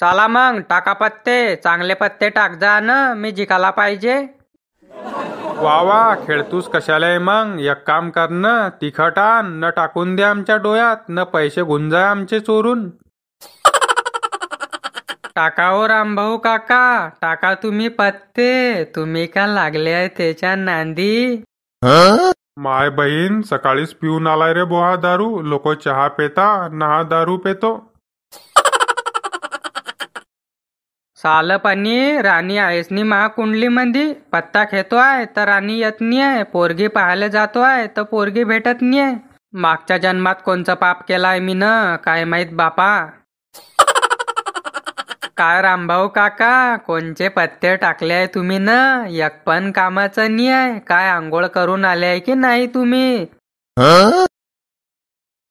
चला मग टाका पत्ते, चांगले पत्ते टाक जा न, मी जिंकायला पाहिजे. वा वा, खेळतूस कशाला आहे मग? एक काम कर न, तिखट आण न टाकून दे आमच्या डोळ्यात, न पैसे गुंजाय आमचे चोरून. टाका हो रामभाऊ काका, टाका तुम्ही पत्ते, तुम्ही का लागले आहे त्याच्या नांदी. माय बहीण सकाळीच पिऊन आलाय रे बोहा दारू. लोक चहा पेता ना हा दारू पेतो. सालपणी राणी आहेसनी महाकुंडली मंदी पत्ता खेतोय तर राणी येत नाहीये, पोरगी पाहायला जातोय तर पोरगी भेटत नाहीये. मागच्या जन्मात कोणचं पाप केलाय मी न काय माहित बापा. काय रामभाऊ काका, कोणचे पत्ते टाकले आहे तुम्ही न? एक पण कामाचं नाही आहे. काय आंघोळ करून आले आहे की नाही तुम्ही?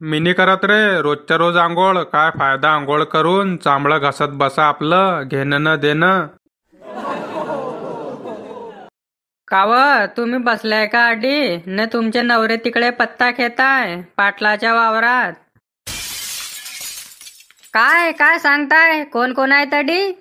मी नाही करत रे, रोजच्या रोज आंघोळ. काय फायदा आंघोळ करून? चांबळं घासत बसा आपलं, घेणं न देणं. काव तुम्ही बसलाय का आडी न? तुमचे नवरे तिकडे पत्ता खेताय पाटलाच्या वावरात. काय काय सांगताय? कोण कोण आहे तडी?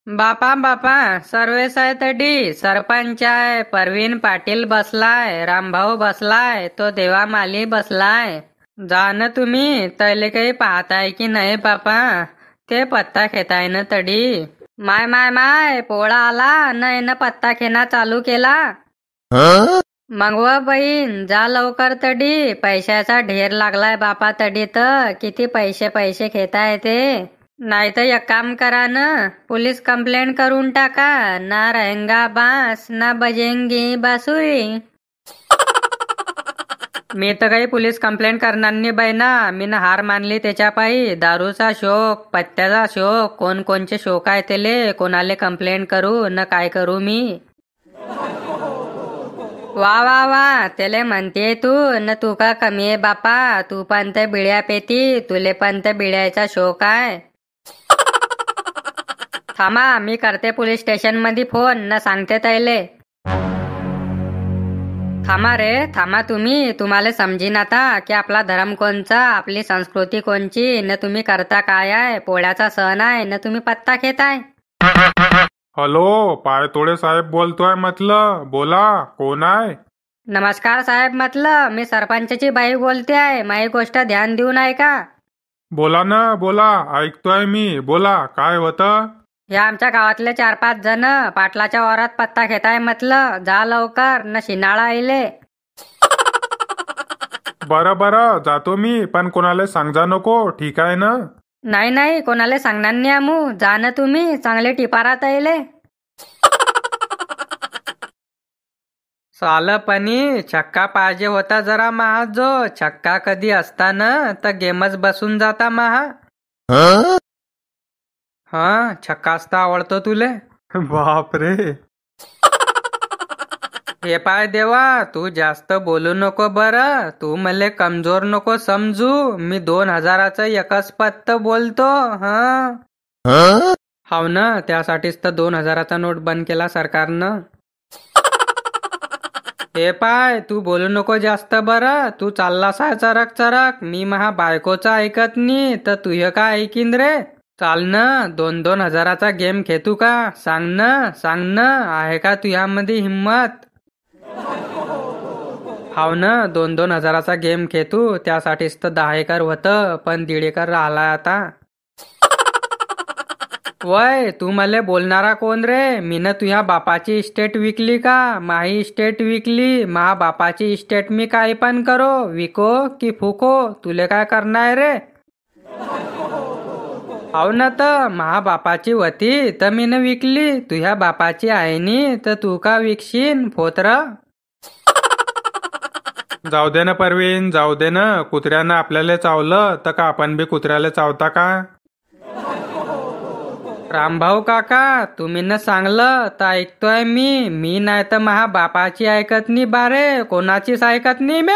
बापा बापा सर्वेस आहे तडी. सरपंच आहे, परवीन पाटील बसलाय, रामभाऊ बसलाय, तो देवा माली बसलाय. जा न तुम्ही, तैले काही पाहताय की नाही बापा? ते पत्ता खेताय न तडी. माय माय माय, पोळा आला न पत्ता खेना चालू केला. मग व बहीण जा लवकर तडी, पैशाचा ढेर लागलाय बापा तडी. तर किती पैसे पैसे घेताय ते? नाही तर एक काम करा न, पोलीस कंप्लेंट करून टाका. ना रहेंगा बास ना बजेंगी बासुरी. मी तर काही पोलीस कंप्लेंट करणार नाही बाई ना. मी न हार मानली त्याच्या पायी. दारूचा शोक, पत्त्याचा शोक, कोण कोणचे शोक आहे त्याले, कोणाले कंप्लेंट करू न काय करू मी. वा वा वा, त्याले म्हणते तू न, तू का कमी आहे बापा? तू पण तर बिड्या पेती, तुले पण तर बिड्याचा शोक आहे. थांबा मी करते पोलीस स्टेशन मध्ये फोन न, सांगते तैले. थांबा रे थांबा तुम्ही, तुम्हाला समजीन आता की आपला धर्म कोणचा, आपली संस्कृती कोणची न, तुम्ही करता काय आहे? पोळ्याचा सण आहे न तुम्ही पत्ता खेताय. हॅलो, पायतोडे साहेब बोलतोय म्हटलं, बोला कोण आहे? नमस्कार साहेब, म्हटलं मी सरपंचाची बाई बोलते आहे. माझी गोष्ट ध्यान देऊन आहे का? बोला ना बोला, ऐकतोय मी, बोला काय होतं? हे आमच्या गावातले 4-5 जण पाटलाच्या वावरात पत्ता घेताय म्हटलं. जा लवकर न, शिनाळा आईले. बरं बरं जातो मी, पण कोणाला सांगा नको, ठीक आहे ना? नाही नाही, कोणाला सांगणार नाही आमू. जा न तुम्ही, चांगले टिपारात आईले. सालपणी छक्का पाहिजे होता जरा महा. जो छक्का कधी असता न तर गेमच बसून जाता महा. हा, छक्का असता आवडतो तुले? बाप रे. हे पाय देवा, तू जास्त बोलू नको बरं. तू मले कमजोर नको समजू. मी 2000चं एकच पत्त बोलतो. हाव ना, त्यासाठीच तर 2000चा नोट बंद केला सरकारनं. हे पाय, तू बोलू नको जास्त बरं. तू चाललास आहे चरक चरक. मी महा बायकोचं ऐकत नाही तर तुझं काय ऐकीन रे? चाल न, 2-2 हजाराचा गेम खेळू का? सांग न आहे का तुझ्यामध्ये हिम्मत? हाव न, 2-2 हजाराचा गेम खेळू. त्यासाठीच तर 10 एकर होतं, पण 1.5 एकर राहिलाय आता. वय, तू मले बोलणारा कोण रे? मीनं तुझ्या बापाची इस्टेट विकली का? माही इस्टेट विकली. महा बापाची इस्टेट मी काही पण करो, विको की फुको, तुले काय करणार रे? हाव ना, तर महा बापाची होती तर मीनं विकली. तुझ्या बापाची आहे नी तर तू का विकशीन फोत्र? जाऊ दे ना परवीन, जाऊ दे ना. कुत्र्यानं आपल्याला चावलं तर का आपण बी कुत्र्याला चावता का? रामभाऊ काका, तुम्ही न सांगलं तर ऐकतोय मी नाही तर महा बापाची ऐकत नाही बारे, कोणाचीच ऐकत नाही मी.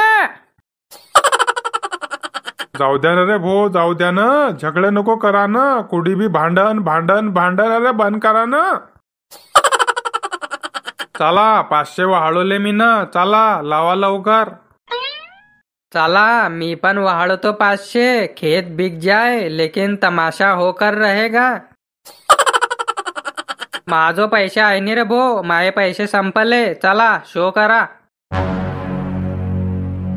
जाऊ द्या ना रे भो, जाऊ द्या ना. झगडे नको करा ना. कुडी बी भांडण भांडण भांडण, अरे बंद करा ना. चला 500 वाढवले मी ना, चला लावा लवकर. चला मी पण वाढतो 500, खेत बिक जाए लेकिन तमाशा होकर रहेगा. माझो पैसे आहे नि रे भो, माये पैसे संपले. चला शो करा.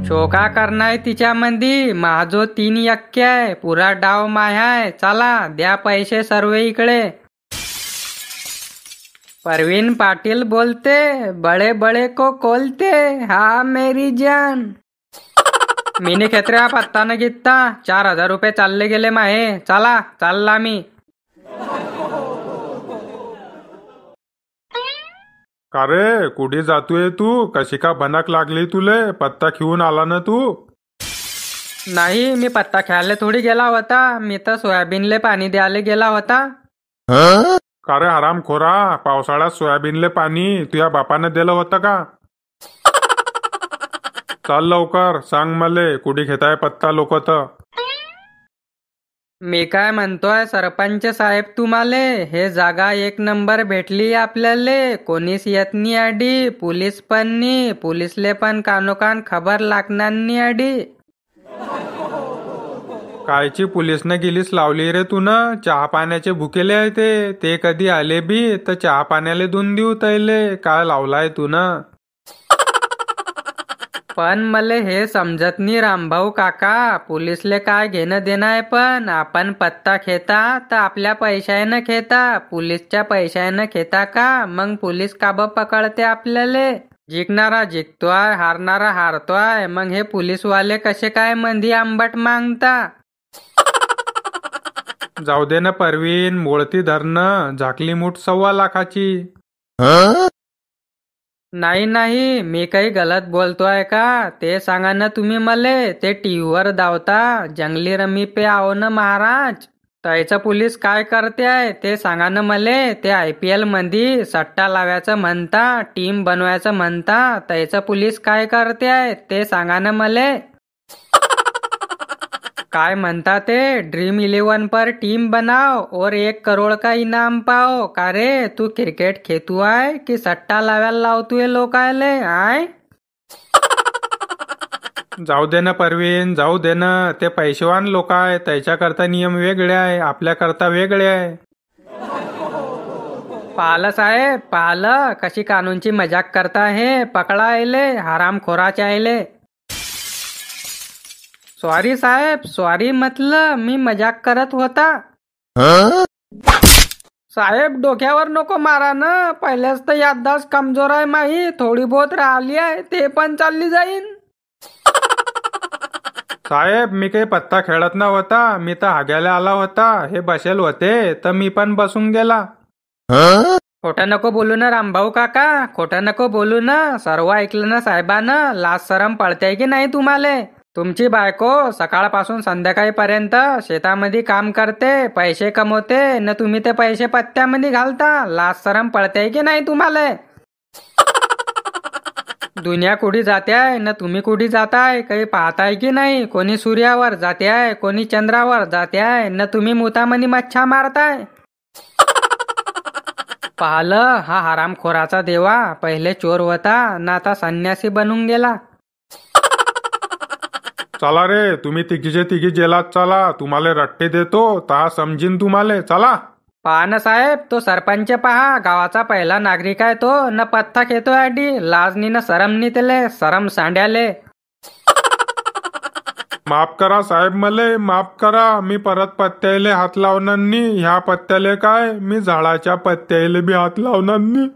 शो का करणार तिच्यामध्ये? माझो 3 यक्के आहे, पुरा डाव माया आहे. चला द्या पैसे सर्व इकडे. परवीन पाटील बोलते, बड़े बड़े को खोलते. हा मेरी जान. मिनी खेत्र्या पत्ता न घेता 4,000 रुपये चालले गेले माहे. चला चालला मी. का रे कुठे जातोय तू? कशी का भनक लागली तुले? पत्ता खेळून आला ना तू? नाही मी पत्ता खेळायला थोडी गेला होता, मी तर सोयाबीनले पाणी द्यायला गेला होता. का रे हरामखोरा, पावसाळ्यात सोयाबीनले पाणी तुझ्या बापानं दिलं होतं का? चल लवकर सांग मले कुठे घेताय पत्ता लोक तर. मी काय म्हणतोय सरपंच साहेब, तुम्हाले हे जागा 1 नंबर भेटली आपल्याले. कोणीच येत नाही आडी, पोलीस पण नाही. पोलीसले पण कानोकान खबर लागणार नाही आडी. कायची पोलीसनं गिलीस लावली रे तू न? चहा पाण्याचे भुकेले आहे ते कधी आले बी तर चहा पाण्याले दोन देऊ तैले. काय लावलाय तू न? पण मले हे समजत नाही रामभाऊ काका, पोलीसले काय घेणं देणं आहे? पण आपण पत्ता खेता तर आपल्या पैशानं खेता, पोलीसच्या पैशानं खेता का? मग पोलीस काब पकडते आपल्याले? जिंकणारा जिंकतोय, हारणारा हारतोय. मग हे पोलीसवाले कसे काय मंदी आंबट मागता? जाऊ दे ना परवीन, मोळती धरणं झाकली मूठ 1.25 लाखाची. नाही नाही मी काही गलत बोलतोय का ते सांगा ना तुम्ही मले. ते टीव्हीवर दावता जंगली रमी पे आओ न महाराज, त्याचं पोलीस काय करते आहे ते सांगा ना मले. ते IPL मध्ये सट्टा लावायचं म्हणता, टीम बनवायचं म्हणता, त्याचं पोलीस काय करते आहे ते सांगा ना मले. काय म्हणता ते Dream11 पर टीम बनाओ और 1 करोड़ का इनाम पाओ. का रे तू क्रिकेट खेतू आहे की सट्टा लावायला लावतोय लोकायले आय? जाऊ दे ना परवीन, जाऊ दे ना. ते पैसेवान लोक आहे, त्याच्याकरता नियम वेगळे आहे, आपल्याकरता वेगळे आहे. पाहलं साहेब, पाहलं कशी कानूनची मजाक करता हे. पकडा आयले हरामखोराचे आयले. सॉरी साहेब, सॉरी म्हटलं, मी मजाक करत होता. साहेब डोक्यावर नको मारा ना, पहिल्याच तर याददाश्त कमजोर आहे माही. थोडी बहुत राहिली आहे ते पण चालली जाईन. साहेब मी काही पत्ता खेळत नव्हता, मी तर हाग्याला आला होता. हे बसेल होते तर मी पण बसून गेला. खोटं नको बोलू ना रामभाऊ काका, खोटं नको बोलू ना. सर्व ऐकलं ना साहेबानं? लाज शरम पडते की नाही तुम्हाला? तुमची बायको सकाळपासून संध्याकाळपर्यंत शेतामध्ये काम करते, पैसे कमवते न तुम्ही ते पैसे पत्त्यामध्ये घालता. लाज शरम पडते की नाही तुम्हाला? दुनिया कुठे जाते आहे न तुम्ही कुठे जाताय काही पाहताय की नाही? कोणी सूर्यावर जाते आहे, कोणी चंद्रावर जाते आहे न तुम्ही मुतामध्ये मच्छा मारताय. पाहलं हा हरामखोराचा देवा, पहिले चोर होता ना आता संन्यासी बनून गेला. चला रे तुम्ही तिघीचे तिघी जेलात चला, तुम्हाला रट्टे देतो ता समजीन तुम्हाला. चला. पहा ना साहेब, तो सरपंच पहा, गावाचा पहिला नागरिक आहे तो, न पत्ता खेतो आडी. लाजनी न शरम नी त्याले, शरम सांड्याले. माफ करा साहेब, मले माफ करा. मी परत पत्त्याले हात लावणार नाही. ह्या पत्त्याले काय, मी झाडाच्या पत्त्याले बी हात लावणार नाही.